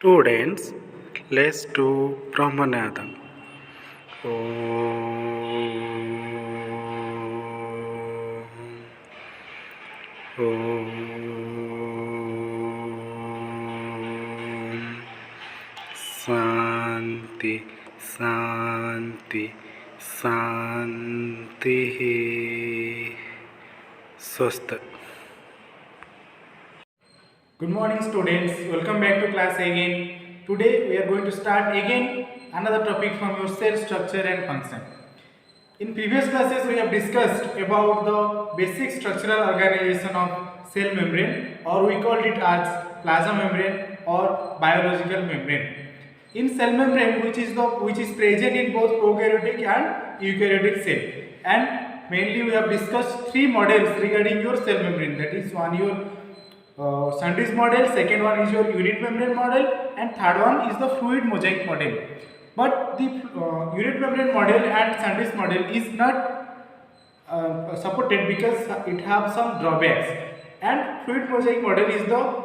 Students, let's do Brahmanadam. Om Shanti Shanti Shanti Swasth. Good morning students, welcome back to class again. Today we are going to start again another topic from your cell structure and function. In previous classes we have discussed about the basic structural organization of cell membrane, or we called it as plasma membrane or biological membrane. In cell membrane, which is present in both prokaryotic and eukaryotic cell, and mainly we have discussed three models regarding your cell membrane, that is one your Sandwich model, second one is your unit membrane model, and third one is the fluid mosaic model. But the unit membrane model and sandwich model is not supported because it have some drawbacks, and fluid mosaic model is the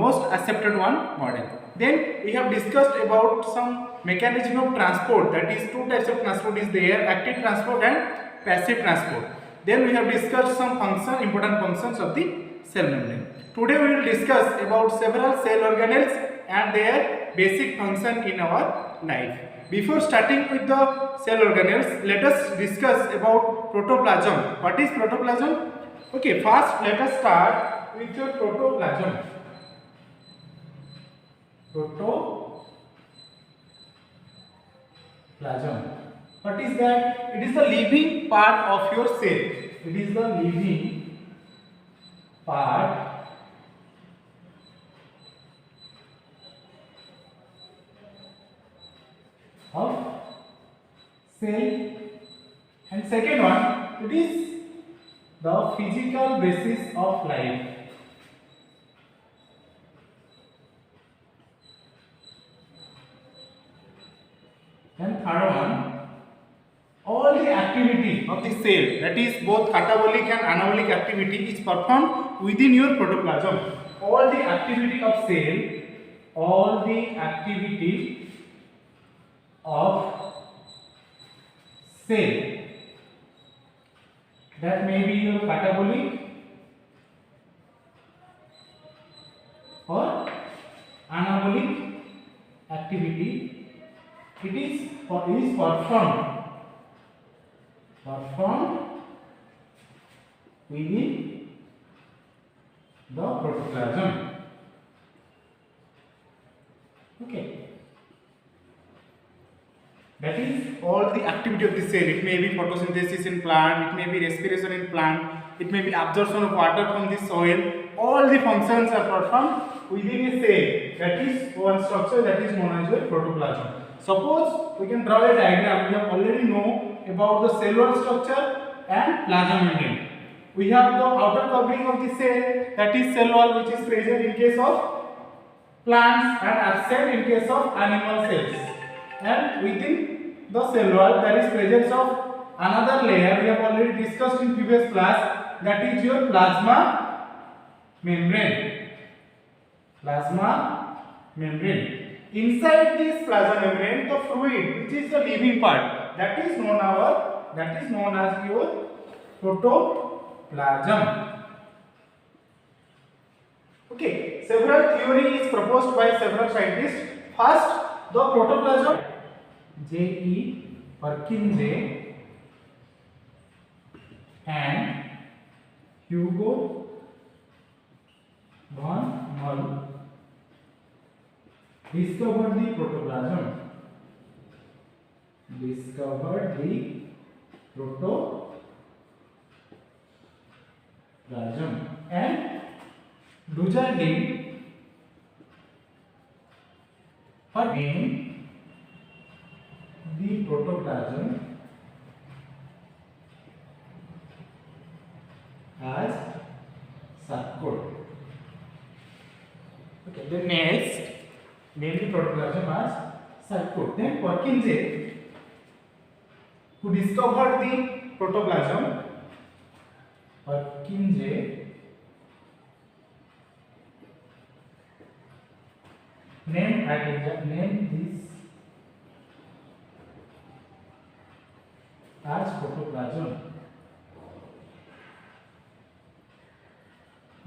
most accepted one model. Then we have discussed about some mechanism of transport, that is two types of transport is there, active transport and passive transport. Then we have discussed some important functions of the cell membrane. Today we will discuss about several cell organelles and their basic function in our life. Before starting with the cell organelles, let us discuss about protoplasm. What is protoplasm? Okay, first let us start with your protoplasm. Protoplasm. What is that? It is the living part of your cell. It is the living part of cell, and second one, it is the physical basis of life. And third one, all the activity of the cell, that is both catabolic and anabolic activity, is performed within your protoplasm. All the activity of cell, all the activity of cell, that may be your catabolic or anabolic activity, it is performed within the protoplasm. Okay. That is all the activity of the cell. It may be photosynthesis in plant, it may be respiration in plant, it may be absorption of water from the soil. All the functions are performed within a cell. That is one structure that is known as the protoplasm. Suppose we can draw a diagram. We have already know about the cellular structure and plasma membrane. We have the outer covering of the cell, that is cell wall, which is present in case of plants and absent in case of animal cells. And within the cell wall there is presence of another layer we have already discussed in previous class, that is your plasma membrane. Inside this plasma membrane, the fluid, which is the living part, that is known as your protoplasm. Okay, several theory is proposed by several scientists. First, the protoplasm, J.E. Purkinje and Hugo von Moll discovered the protoplasm. And Dujardin named the protoplasm as sarcode. Okay, then next, name the protoplasm as sarcode. Then Purkinje, who discovered the protoplasm, Name this as protoplasm.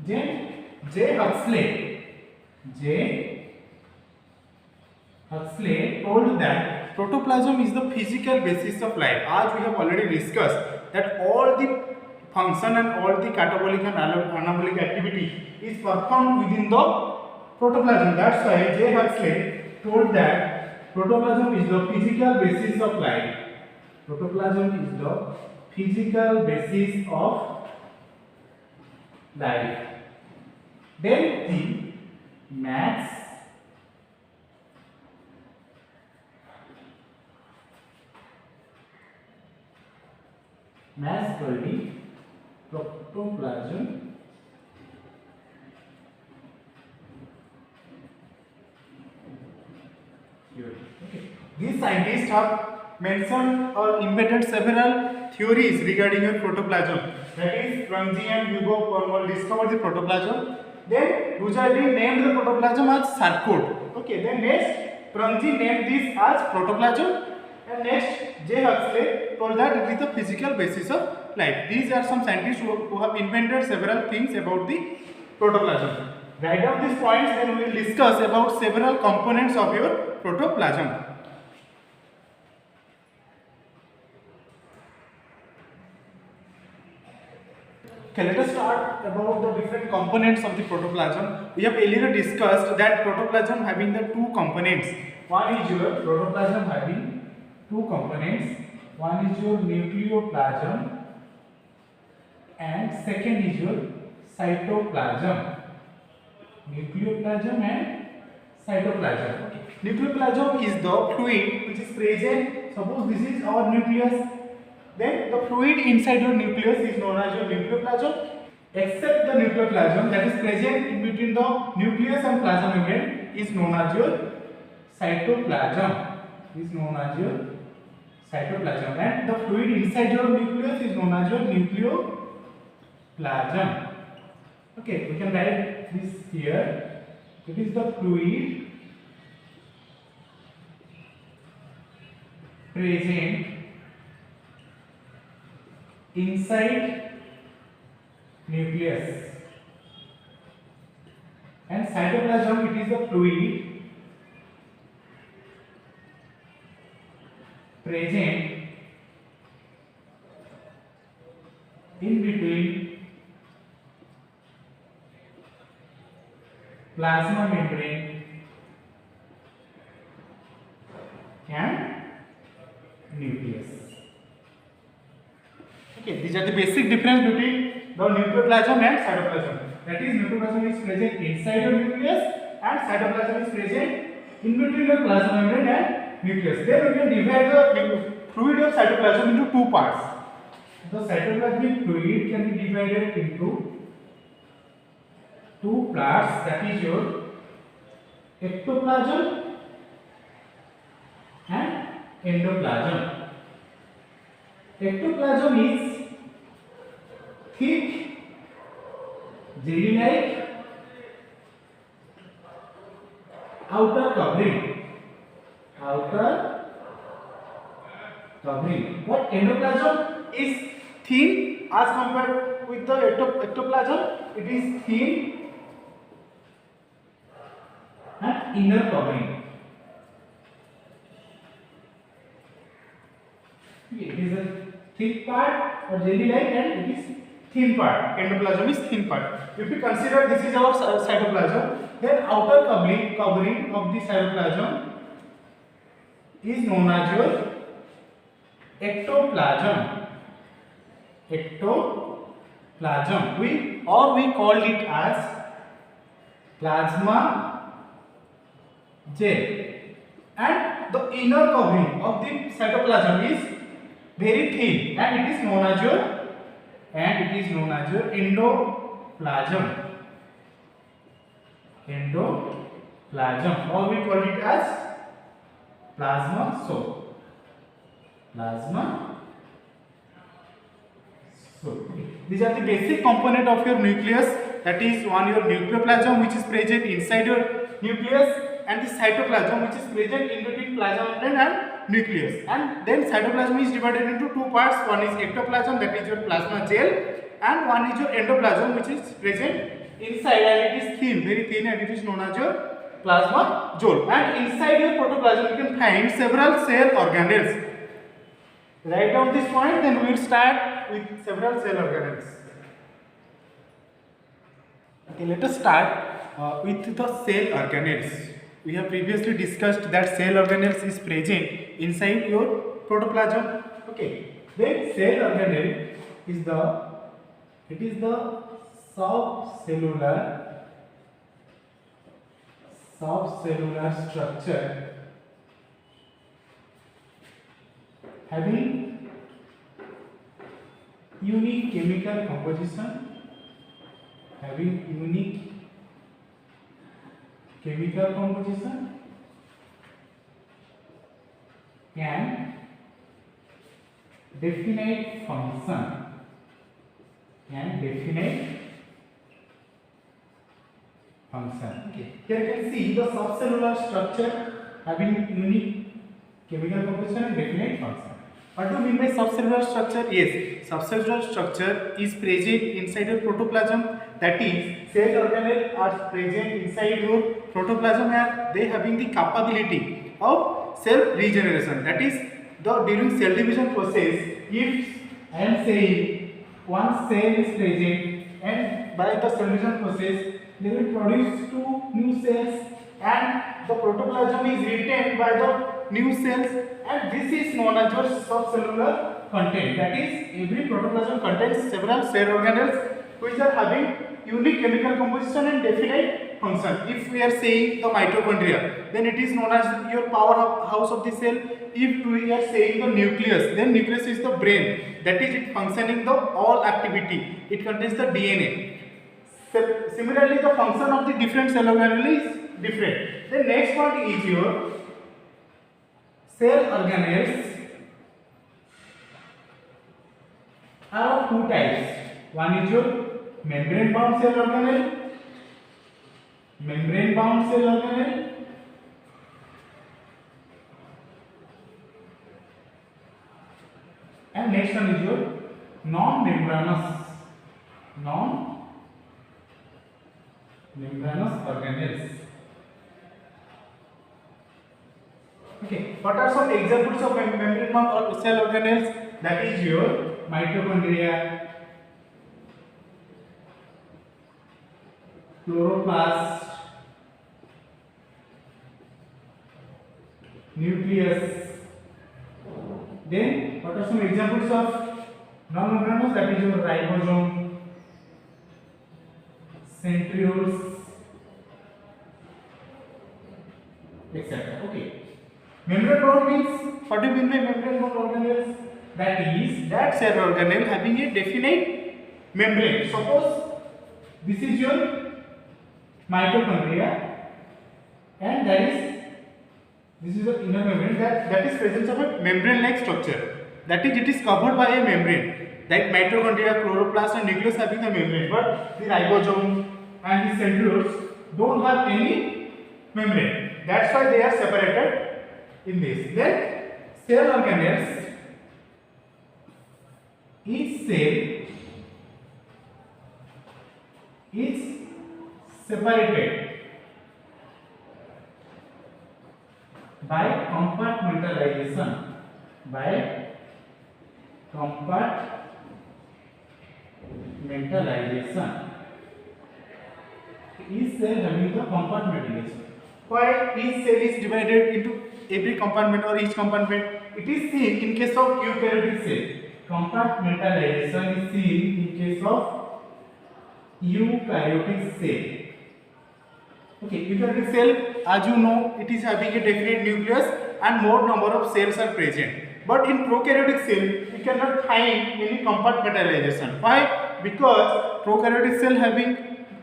J. Huxley told that protoplasm is the physical basis of life. As we have already discussed that all the function and all the catabolic and anabolic activity is performed within the protoplasm. That's why J. Huxley told that protoplasm is the physical basis of life. Protoplasm is the physical basis of life. Then the mass per the protoplasm theory. Okay. These scientists have mentioned or invented several theories regarding your protoplasm. That is, Prunzi and Hugo Cornwell discovered the protoplasm. Then Buzardin named the protoplasm as sarcode. Okay. Then next, Prunzi named this as protoplasm. And next, J. Huxley told that it is the physical basis of life. These are some scientists who have invented several things about the protoplasm. Write down these points, then we will discuss about several components of your protoplasm. Okay, let us start about the different components of the protoplasm. We have earlier discussed that protoplasm having the two components. One is your protoplasm having two components. One is your nucleoplasm and second is your cytoplasm. Nucleoplasm and cytoplasm. Okay. Nucleoplasm is the fluid which is present. Suppose this is our nucleus. Then the fluid inside your nucleus is known as your nucleoplasm. Except the nucleoplasm that is present in between the nucleus and plasma membrane is known as your cytoplasm. Is known as your cytoplasm, and the fluid inside your nucleus is known as your nucleoplasm. Okay, we can write this here. It is the fluid present inside nucleus, and cytoplasm, it is the fluid present in between plasma membrane and nucleus. Okay, these are the basic difference between the nucleoplasm and cytoplasm. That is, nucleoplasm is present inside your nucleus and cytoplasm is present in between the plasma membrane and nucleus. Then we can divide the fluid of cytoplasm into two parts. The cytoplasmic fluid can be divided into two parts, that is your ectoplasm and endoplasm. Ectoplasm is thick, jelly-like outer covering. But endoplasm is thin as compared with the ectoplasm. It is thin and inner covering. It is a thick part or jelly-like and it is thin part. Endoplasm is thin part. If we consider this is our cytoplasm, then outer covering of the cytoplasm is known as your ectoplasm. We called it as plasma gel, and the inner covering of the cytoplasm is very thin, and it is known as your endoplasm. Or we call it as plasma soap. These are the basic component of your nucleus. That is, one your nucleoplasm which is present inside your nucleus, and the cytoplasm, which is present in between plasma membrane and nucleus. And then cytoplasm is divided into two parts. One is ectoplasm, that is your plasma gel, and one is your endoplasm, which is present inside, and it is thin, very thin, and it is known as your plasma gel. And inside your protoplasm you can find several cell organelles. Write down this point, then we will start with several cell organelles. Okay, let us start with the cell organelles. We have previously discussed that cell organelles is present inside your protoplasm. Okay, then cell organelle is the subcellular structure having unique chemical composition, and definite function. Okay. Here you can see the subcellular structure having unique chemical composition and definite function. What do you mean by subcellular structure? Yes, subcellular structure is present inside your protoplasm. That is, cell organelles are present inside your protoplasm and they having the capability of cell regeneration. That is, during cell division process, if I am saying one cell is present and by the cell division process they will produce two new cells and the protoplasm is retained by the new cells, and this is known as your subcellular content. That is, every protoplasm contains several cell organelles which are having unique chemical composition and definite function. If we are saying the mitochondria, then it is known as your powerhouse of the cell. If we are saying the nucleus, then nucleus is the brain. That is, it functioning the all activity. It contains the DNA. Similarly, the function of the different cell organelles is different. The next one is your cell organelles are of two types. One is your membrane bound cell organelle, and next one is your non-membranous organelles. Okay, what are some examples of membrane bound cell organelles? That is your mitochondria, chloroplast, nucleus. Then what are some examples of non-membranous? That is your ribosome, centrioles, etc. Okay. Membrane bound means, what do you mean by membrane bound organelles? That is, that cell organelle having a definite membrane. Suppose this is your mitochondria, and this is the inner membrane that is presence of a membrane-like structure. That is, it is covered by a membrane. Like mitochondria, chloroplast, and nucleus having the membrane, but the ribosome and the centrioles don't have any membrane. That's why they are separated in this. Then cell organelles. Each cell is separated by compartmentalization. Each cell having the compartmentalization. Why each cell is divided into every compartment or each compartment? It is seen in case of eukaryotic cell. Compartmentalization is seen in case of eukaryotic cell. Okay, eukaryotic cell, as you know, it is having a definite nucleus and more number of cells are present. But in prokaryotic cell, you cannot find any compartmentalization. Why? Because prokaryotic cell having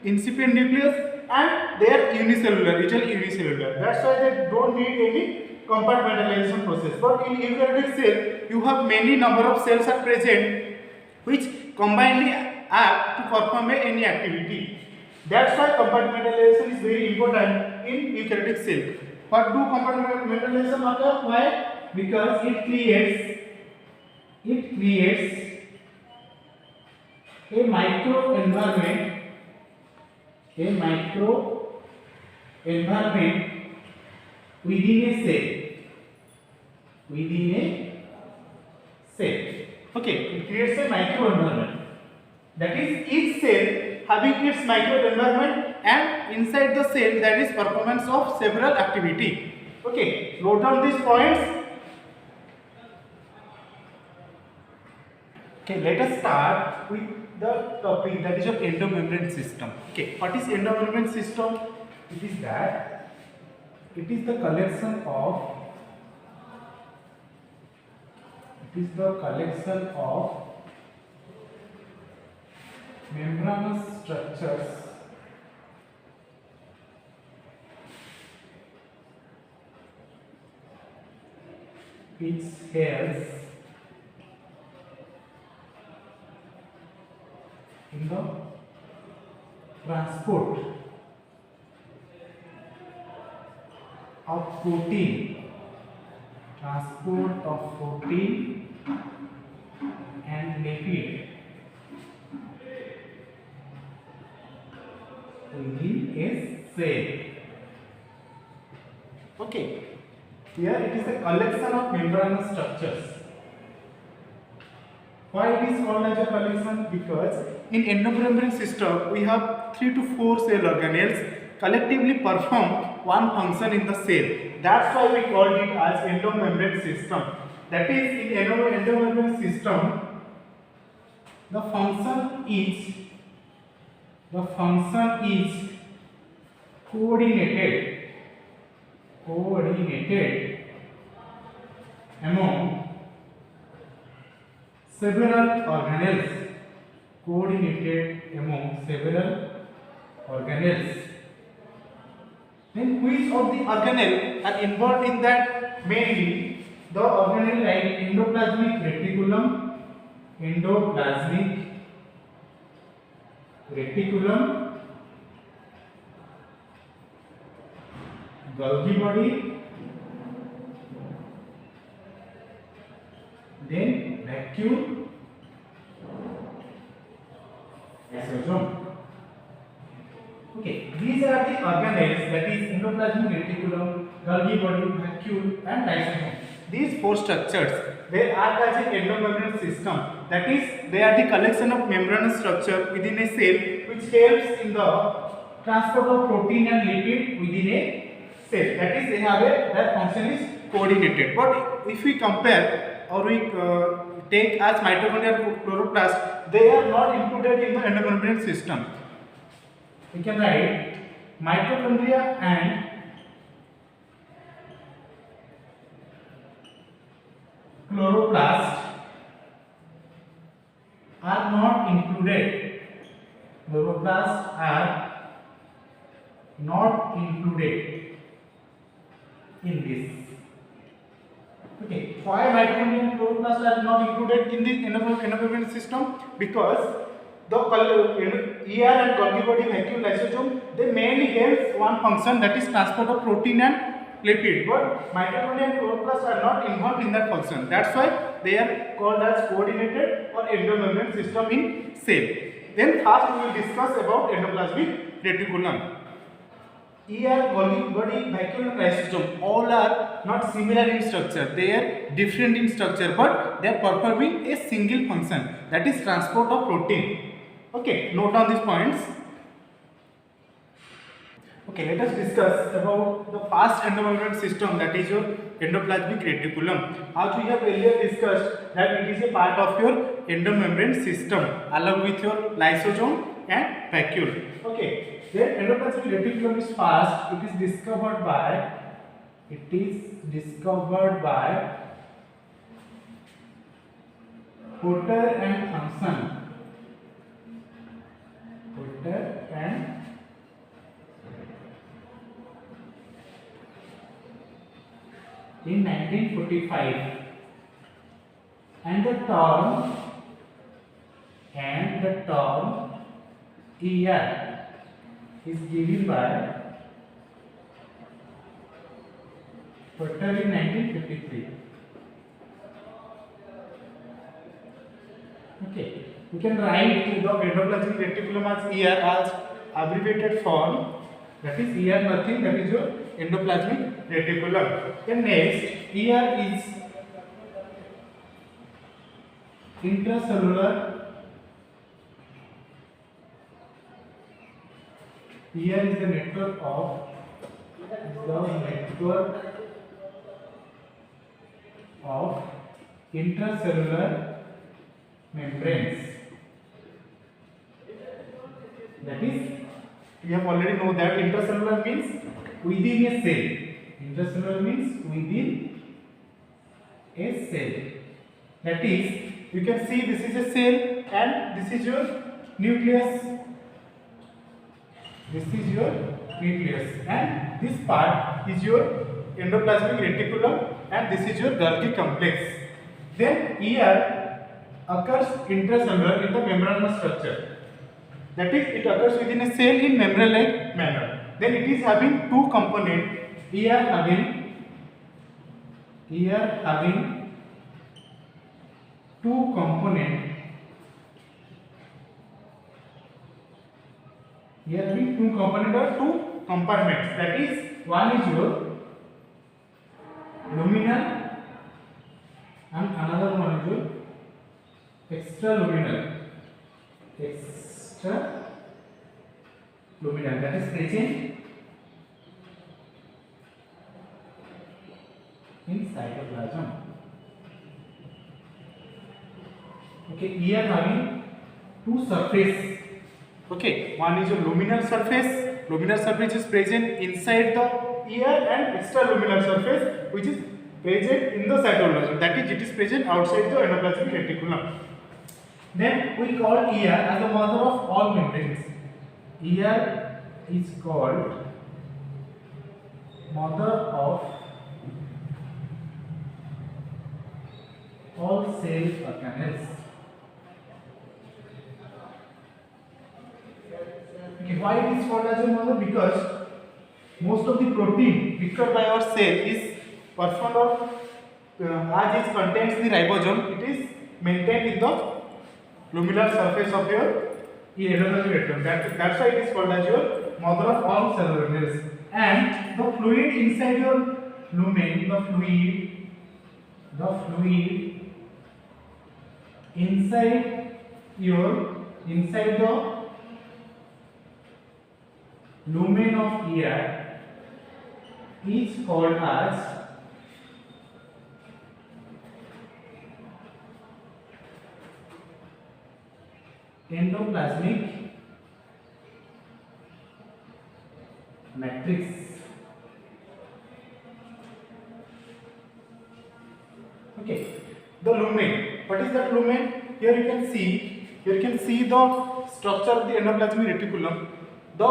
incipient nucleus and they are unicellular, usually unicellular. That's why they don't need any compartmentalization process. But in eukaryotic cell, you have many number of cells are present which combinedly act to perform any activity. That's why compartmentalization is very important in eukaryotic cell. What do compartmentalization occur? Why? Because it creates a micro environment within a cell. Okay, it creates a micro environment. That is, each cell having its micro environment, and inside the cell that is performance of several activity. Okay, note down these points. Okay, let us start with the topic that is your endomembrane system. Okay, what is endomembrane system? It is the collection of membranous structures which helps in the transport of protein and lipid within a cell. Okay, here it is a collection of membranous structures. Why it is called as a collection? Because in endomembrane system we have 3 to 4 cell organelles collectively perform one function in the cell. That's why we called it as endomembrane system. That is, in endomembrane system, the function is coordinated among several organelles. Then which of the organelles are involved in that? Mainly the organelle like endoplasmic reticulum, Golgi body, then vacuole, lysosome. Okay, these are the organelles, that is endoplasmic reticulum, Golgi body, vacuole and lysosome. These 4 structures, they act as an endomembrane system. That is, they are the collection of membranous structure within a cell which helps in the transport of protein and lipid within a cell. That is, they have their function is coordinated. But if we compare or we take as mitochondria and chloroplast, they are not included in the endomembrane system. We can write mitochondria and chloroplast are not included. Chloroplasts are not included in this. Okay, why mitochondria and chloroplasts are not included in the endomembrane system? Because the ER and Golgi body, vacuole, lysosome, they mainly help one function, that is transport of protein and lipid, but mitochondria and chloroplasts are not involved in that function. That's why they are called as coordinated or endomembrane system in cell. Then first we will discuss about endoplasmic reticulum. ER, Golgi body, vacuole and lysosome all are not similar in structure. They are different in structure, but they are performing a single function, that is transport of protein. Okay, note down these points. Okay, let us discuss about the first endomembrane system, that is your endoplasmic reticulum. As we have earlier discussed that it is a part of your endomembrane system along with your lysosome and vacuole. Okay, then endoplasmic reticulum is first. It is discovered by Porter and Thomson. In 1945, and the term ER is given by Potter in 1953. Okay, we can write the endoplasmic reticulum as ER as abbreviated form. That is ER nothing. That is your endoplasmic reticulum. Then next, ER is intracellular. ER is the network of intracellular membranes. That is, we have already know that intracellular means within a cell. Intracellular means within a cell. That is, you can see this is a cell and this is your nucleus. This is your nucleus and this part is your endoplasmic reticulum and this is your Golgi complex. Then ER occurs intracellular in the membranous structure. That is, it occurs within a cell in membrane-like manner. Then it is having two components. ER having two components. Here having two components or two compartments. That is, one is your luminal and another one is your extraluminal. Extraluminal, that is present in cytoplasm. Okay, ER having two surface. Okay, one is your luminal surface. Luminal surface is present inside the ER and extraluminal surface which is present in the cytoplasm. That is, it is present outside the endoplasmic reticulum. Then we call ER as the mother of all membranes. ER is called mother of all cell organelles. Okay, why it is called as a mother? Because most of the protein required by our cell is performed or as it contains the ribosome, it is maintained in the luminal surface of your endoplasmic reticulum. That's why it is called as your mother of all cell organelles. And the fluid inside your lumen, the fluid inside the lumen of ER is called as endoplasmic matrix. Okay, the lumen. What is that lumen? Here you can see the structure of the endoplasmic reticulum. The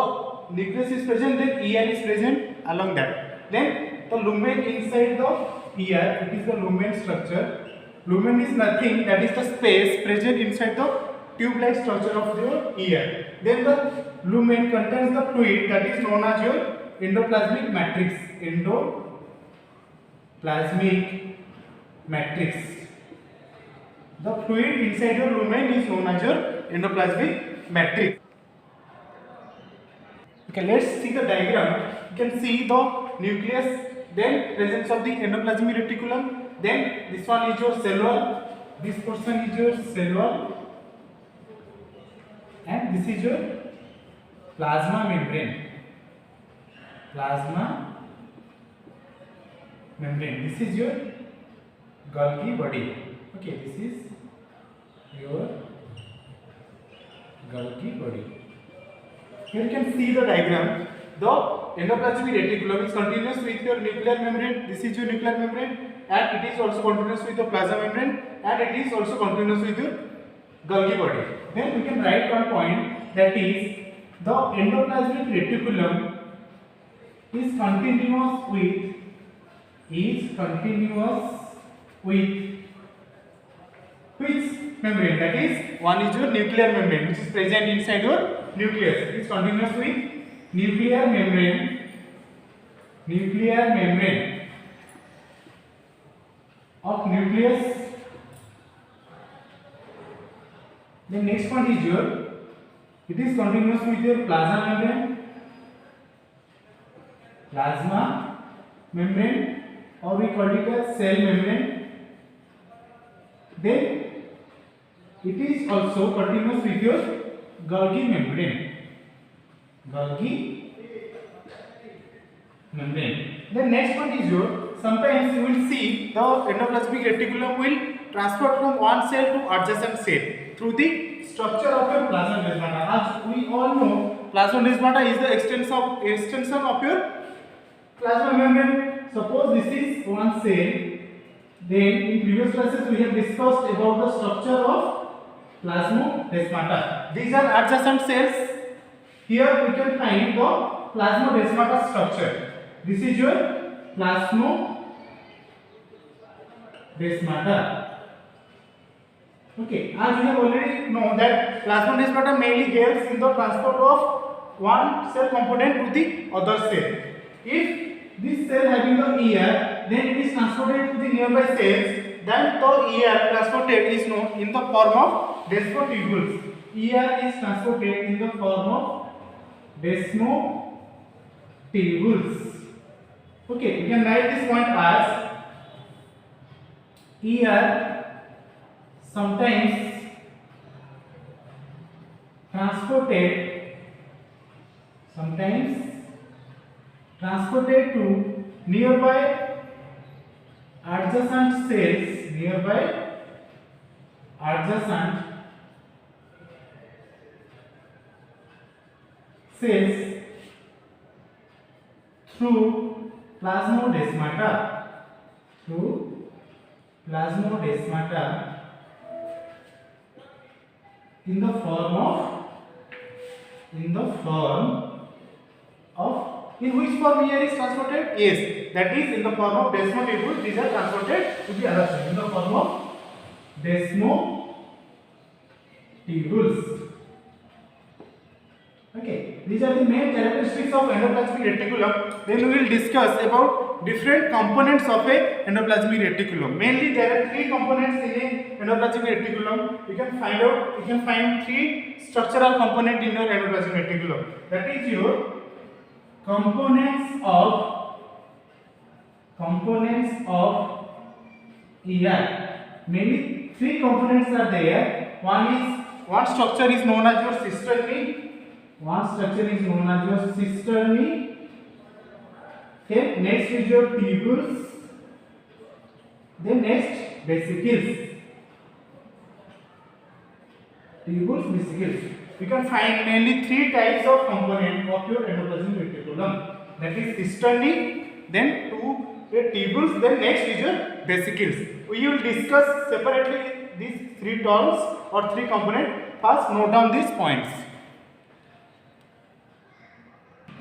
nucleus is present, then ER is present along that. Then the lumen inside the ER, it is the lumen structure. Lumen is nothing, that is the space present inside the tube-like structure of your ER. Then the lumen contains the fluid that is known as your endoplasmic matrix. Endoplasmic matrix. The fluid inside your lumen is known as your endoplasmic matrix. Okay, let's see the diagram. You can see the nucleus, then presence of the endoplasmic reticulum, then this one is your cell wall, this portion is your cell wall, and this is your plasma membrane. This is your Golgi body. Okay, this is your Golgi body. Here you can see the diagram. The endoplasmic reticulum is continuous with your nuclear membrane. This is your nuclear membrane, and it is also continuous with the plasma membrane, and it is also continuous with your Golgi body. Then we can write one point, that is the endoplasmic reticulum is continuous with which membrane? That is, one is your nuclear membrane which is present inside your nucleus. It is continuous with nuclear membrane of nucleus. The next one is your, it is continuous with your plasma membrane, or we call it as cell membrane. Then it is also continuous with your Golgi membrane. The next one is your, sometimes you will see the endoplasmic reticulum will transfer from one cell to adjacent cell through the structure of your plasmodesmata. As we all know, plasmodesmata is the extension of your plasma membrane. Suppose this is one cell. Then in previous classes we have discussed about the structure of plasmodesmata. These are adjacent cells. Here we can find the plasmodesmata structure. This is your plasmodesmata. Okay, as we have already know that plasmodesmata mainly helps in the transport of one cell component to the other cell. If this cell having the ER, then it is transported to the nearby cells. Then the ER transported is known in the form of desmotubules. ER is transported in the form of desmotubules. Okay, we can write this point as ER sometimes transported to nearby adjacent cells, through plasmodesmata in the form of in which form ER is transported? Yes, that is in the form of desmotubules. These are transported to the other side in the form of desmotubules. Okay, these are the main characteristics of endoplasmic reticulum. Then we will discuss about different components of a endoplasmic reticulum. Mainly there are three components in a endoplasmic reticulum. You can find three structural components in your endoplasmic reticulum. That is your components of ER. Mainly three components are there. One structure is known as your cisternae. Then next is your tubules. Then next vesicles. We can find mainly three types of component of your endoplasmic reticulum. That is cisternae, then two tubules, then next is your vesicles. We will discuss separately these three terms or three components. First, note down these points.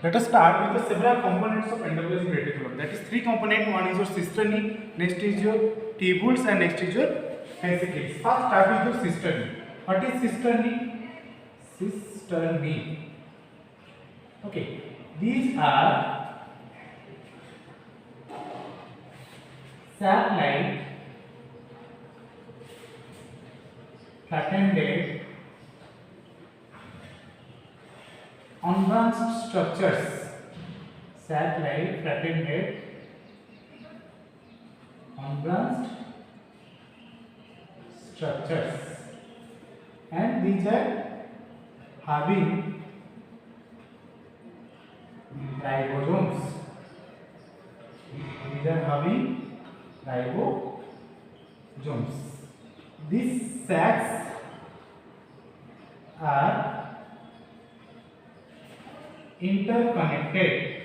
Let us start with the several components of endoplasmic reticulum. That is three components. One is your cisternae, next is your tubules, and next is your vesicles. First, start with your cisternae. What is cisternae? Okay, these are sac-like flattened unbranched structures, and these are having ribosomes. These sacs are interconnected.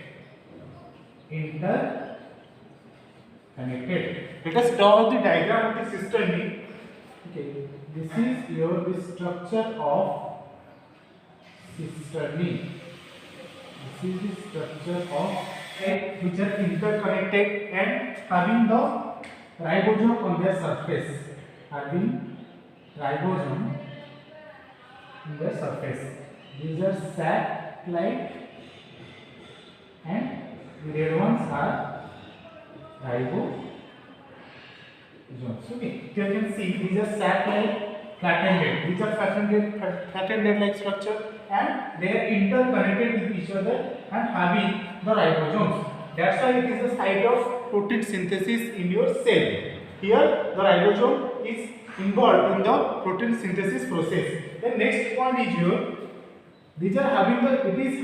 Let us draw the diagram of the cisternae. Okay, this is the structure of cisternae. Which are interconnected and having the ribosome on their surface. These are sac-like and the red ones are ribosomes. Okay, here you can see these are sac-like flattened head. These are flattened head-like structure, and they are interconnected with each other and having the ribosomes. That's why it is the site of protein synthesis in your cell. Here the ribosome is involved in the protein synthesis process. The next point is your these are having the it is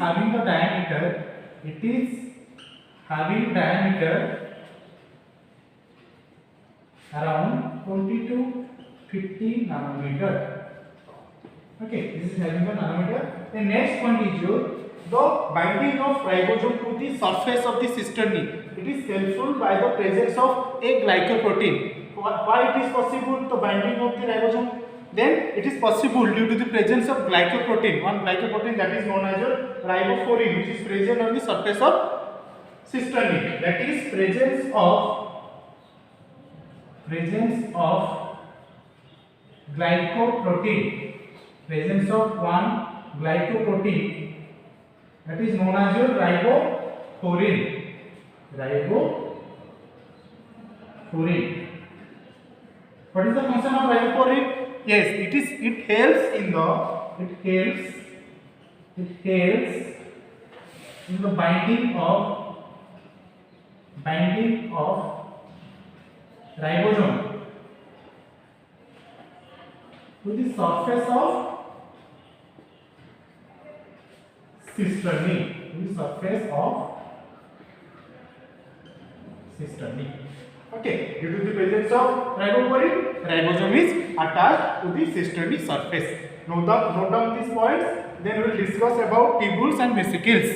having the diameter around 20 to 50 nanometer. Okay, this is having the nanometer. The next point is your the binding of ribosome to the surface of the cisternae. It is helpful by the presence of a glycoprotein. Why it is possible the binding of the ribosome? Then it is possible due to the presence of glycoprotein. One glycoprotein that is known as your ribofourin, which is present on the surface of cisternae. That is presence of glycoprotein. Presence of one glycoprotein that is known as your ribofourin. What is the function of ribofourin? Yes, it helps in the binding of ribosome to the surface of cisternae. Okay, due to the presence of ribofourin, ribosome is attached to the cisternae surface. Note down these points. Then we will discuss about tubules and vesicles.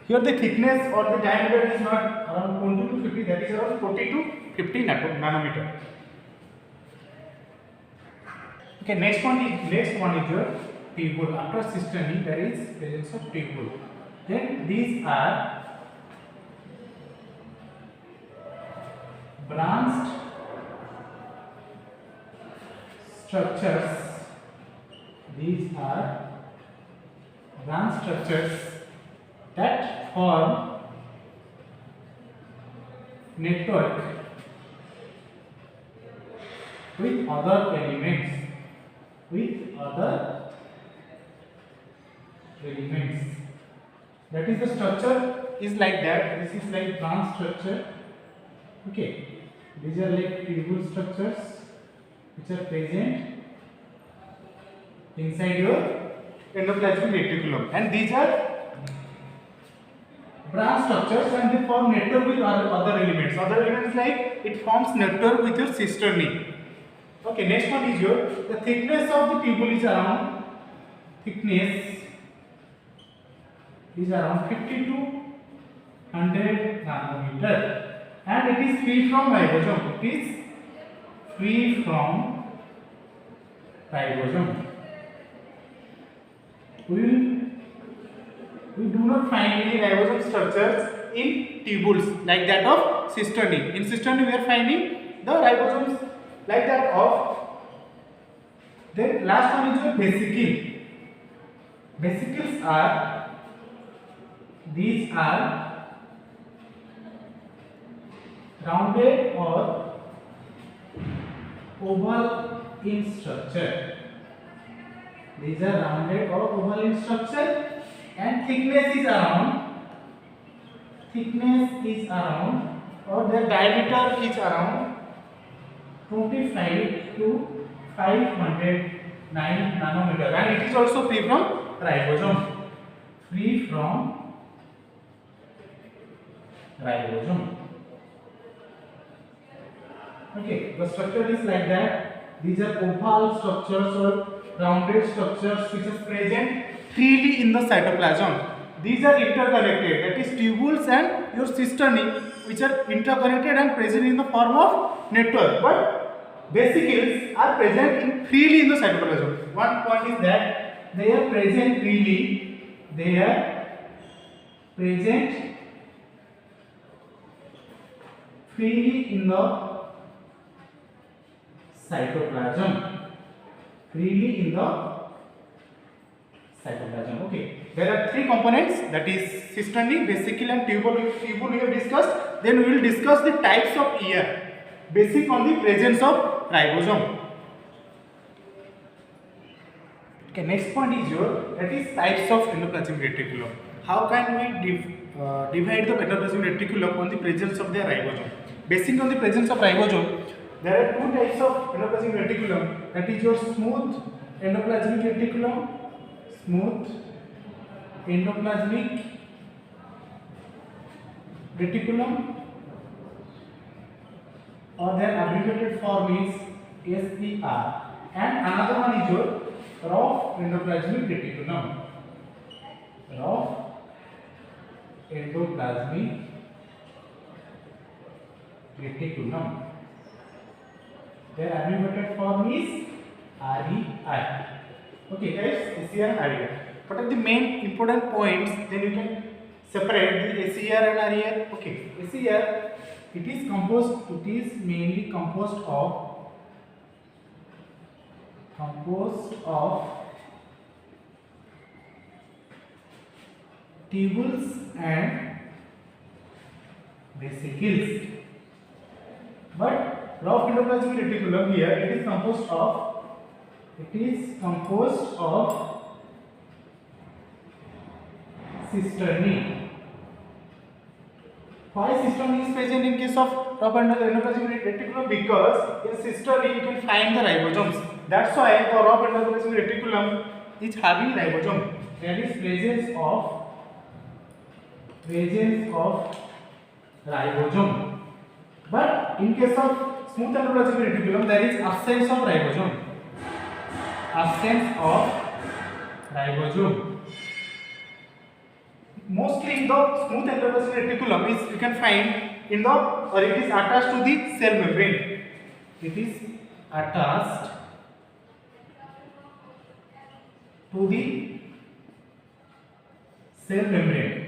Here the thickness or the diameter is not around 20 to 50, that is around 40 to 50 nanometer. Okay, next one is your tubule. After cisternae, there is presence of tubule. Then these are branched structures. These are branched structures that form network with other elements. That is the structure is like that. This is like branched structure. Okay, these are like tubule structures which are present inside your endoplasmic reticulum, and these are branch structures and they form network with other elements. Other elements like it forms network with your cisternae. Okay, next one is your the thickness of the tubule is around 50 to 100 nanometer, and it is free from ribosome. We do not find any ribosome structures in tubules like that of cisternae. In cisternae we are finding the ribosomes like that of. Then last one is your vesicle. Vesicles are rounded or oval in structure. These are rounded or oval in structure, and thickness is around or their diameter is around 25 to 509 nanometer, and it is also free from ribosome. Okay, the structure is like that. These are oval structures or rounded structures which is present freely in the cytoplasm. These are interconnected, that is tubules and your cisternae which are interconnected and present in the form of network, but vesicles are present freely in the cytoplasm. One point is that they are present freely in the cytoplasm. Okay, there are three components, that is cisternae, vesicle and tubule we have discussed. Then we will discuss the types of ear basic on the presence of ribosome. Okay, next point is that is types of endoplasmic reticulum. How can we divide the endoplasmic reticulum on the presence of the ribosome? Basing on the presence of ribosome, there are two types of endoplasmic reticulum, that is your smooth endoplasmic reticulum, smooth endoplasmic reticulum, or their abbreviated form is SER, and another one is your rough endoplasmic reticulum. Rough endoplasmic reticulum. Their abbreviated form is REI. Okay guys, SER and REI. What are the main important points? Then you can separate the SER and REI. Okay, SER, it is mainly composed of tubules and vesicles. But rough endoplasmic reticulum here, it is composed of cisternae. Why cisternae is present in case of rough endoplasmic reticulum? Because in cisternae you can find the ribosomes. That's why the rough endoplasmic reticulum is having ribosome. There is presence of ribosome. But in case of smooth endoplasmic reticulum, there is absence of ribosome. Mostly the smooth endoplasmic reticulum is you can find in the, or it is attached to the cell membrane. It is attached to the cell membrane,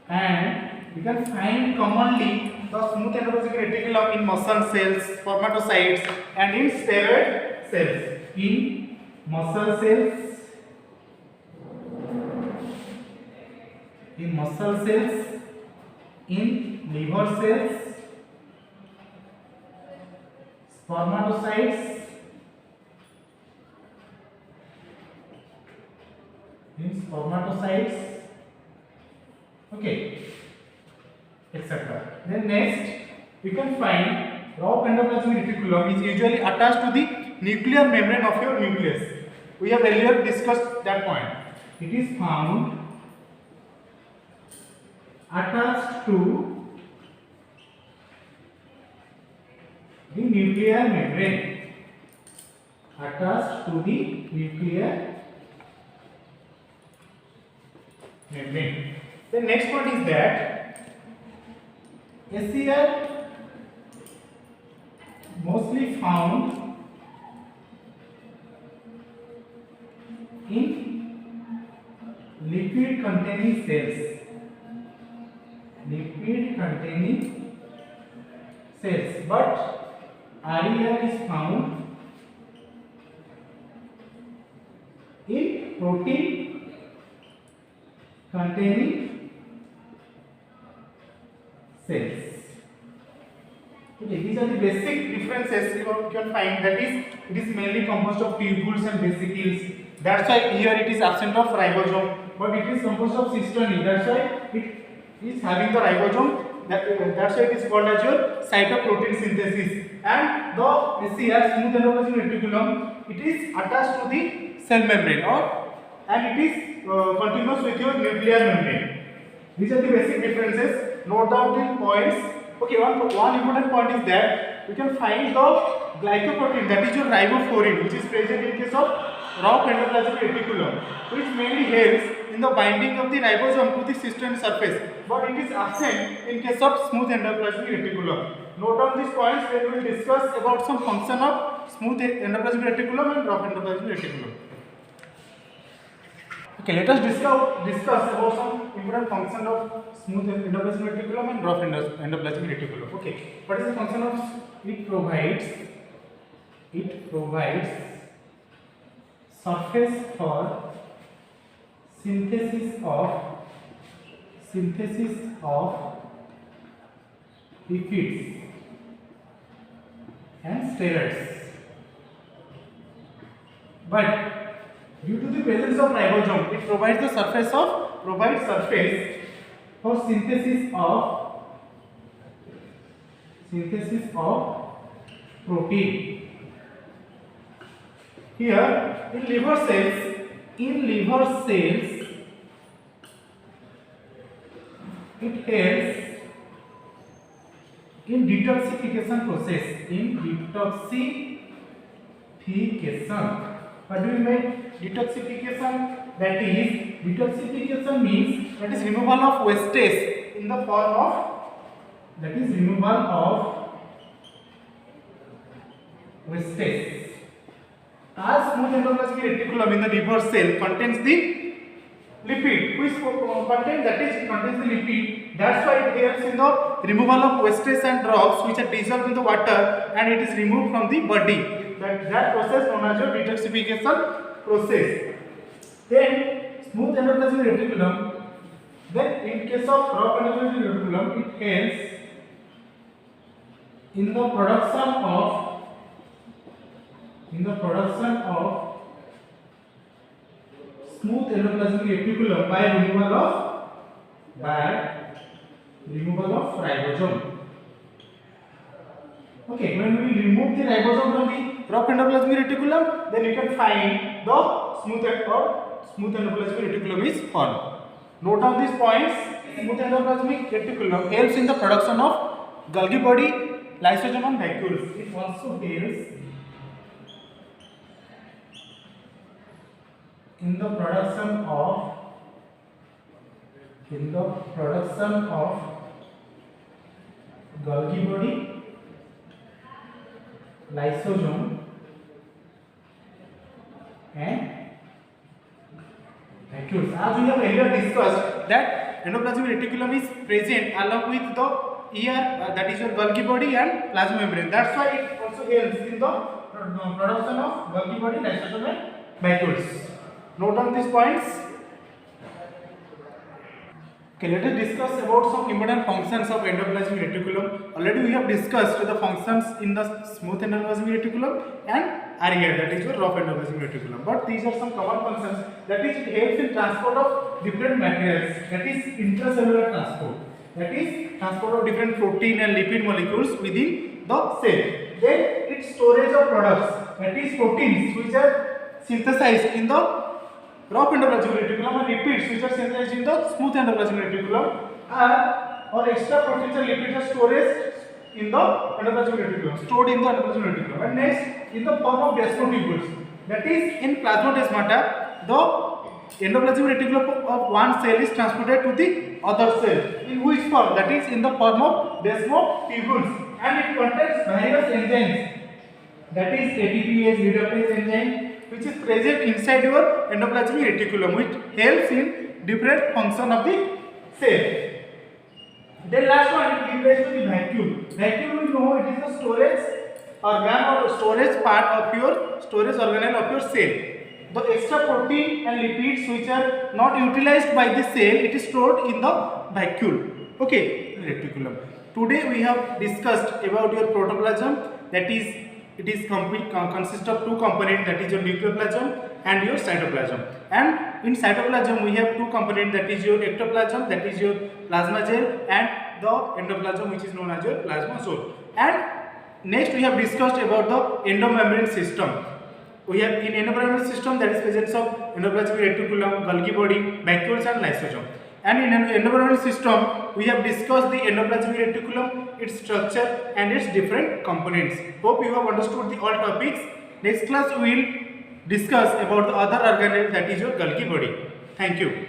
and you can find commonly the smooth endoplasmic reticulum in muscle cells, spermatocytes, and in spheroid cells. In muscle cells, in liver cells, spermatocytes, okay, etc. Then next, you can find rough endoplasmic reticulum is usually attached to the nuclear membrane of your nucleus. We have earlier discussed that point. It is found attached to the nuclear membrane. Attached to the nuclear membrane. The next point is that SER mostly found in liquid containing cells. But RER is found in protein containing cells. Okay, these are the basic differences you can find, that is, it is mainly composed of tubules and vesicles. That's why here it is absent of ribosome, but it is composed of cisternae. That's why it is having the ribosome. That's why it is called as your site of protein synthesis. And the SER, smooth endoplasmic reticulum, it is attached to the cell membrane, and it is continuous with your nuclear membrane. These are the basic differences. Note down the points. Okay, one important point is that we can find the glycoprotein, that is your riboflavin, which is present in case of rough endoplasmic reticulum, which mainly helps in the binding of the ribosome to the cistern surface, but it is absent in case of smooth endoplasmic reticulum. Note down these points when we will discuss about some function of smooth endoplasmic reticulum and rough endoplasmic reticulum. Okay, let us discuss about some important function of smooth endoplasmic reticulum and rough endoplasmic reticulum. Okay, what is the function of? It provides surface for synthesis of lipids and steroids. But due to the presence of ribosome, it provides surface for synthesis of protein. Here in liver cells, it helps in detoxification process. What do we mean detoxification? That is, detoxification means that is removal of wastage in the form of wastage. As smooth endoplasmic reticulum in the liver cell contains the lipid, which contains the lipid. That's why it helps in the removal of wastage and drops which are dissolved in the water, and it is removed from the body. That process known as your detoxification process. Then smooth endoplasmic reticulum. Then in case of rough endoplasmic reticulum, it helps in the production of smooth endoplasmic reticulum by removal of ribosome. Okay, when we remove the ribosome from the rough endoplasmic reticulum, then you can find the smooth endoplasmic reticulum is formed. Note down these points. Smooth endoplasmic reticulum helps in the production of Golgi body, lysosome and vacuoles. It also helps in the production of Golgi body, lysosome and vacuoles. As we have earlier discussed that endoplasmic reticulum is present along with the ER, that is your Golgi body and plasma membrane. That's why it also helps in the production of Golgi body, lysosome and vacuoles. Note down these points. Okay, let us discuss about some important functions of endoplasmic reticulum. Already we have discussed the functions in the smooth endoplasmic reticulum and RER, that is your rough endoplasmic reticulum. But these are some common functions. That is, it helps in transport of different materials. That is intracellular transport. That is transport of different protein and lipid molecules within the cell. Then its storage of products. That is proteins which are synthesized in the rough endoplasmic reticulum and lipids which are synthesized in the smooth endoplasmic reticulum, or extra proteins and lipids are stored in the endoplasmic reticulum. And next, in the form of desmotubules. That is, in plasmodesmata, the endoplasmic reticulum of one cell is transported to the other cell. In which form? That is, in the form of desmotubules, and it contains various enzymes. That is ATPase, reductase enzyme, which is present inside your endoplasmic reticulum, which helps in different function of the cell. Then last one, it gives rise to the vacuole. Vacuole, we know it is the storage organ or storage part of your storage organelle of your cell. The extra protein and lipids which are not utilized by the cell, it is stored in the vacuole. Okay, reticulum. Today we have discussed about your protoplasm. That is, it is consists of two components, that is your nucleoplasm and your cytoplasm. And in cytoplasm we have two components, that is your ectoplasm, that is your plasma gel, and the endoplasm, which is known as your plasmazoa. And next we have discussed about the endomembrane system. We have in endomembrane system, that is presence of endoplasmic reticulum, Golgi body, vacuoles and lysosome. And in endoplasmic system, we have discussed the endoplasmic reticulum, its structure and its different components. Hope you have understood the all topics. Next class we will discuss about the other organelle, that is your Golgi body. Thank you.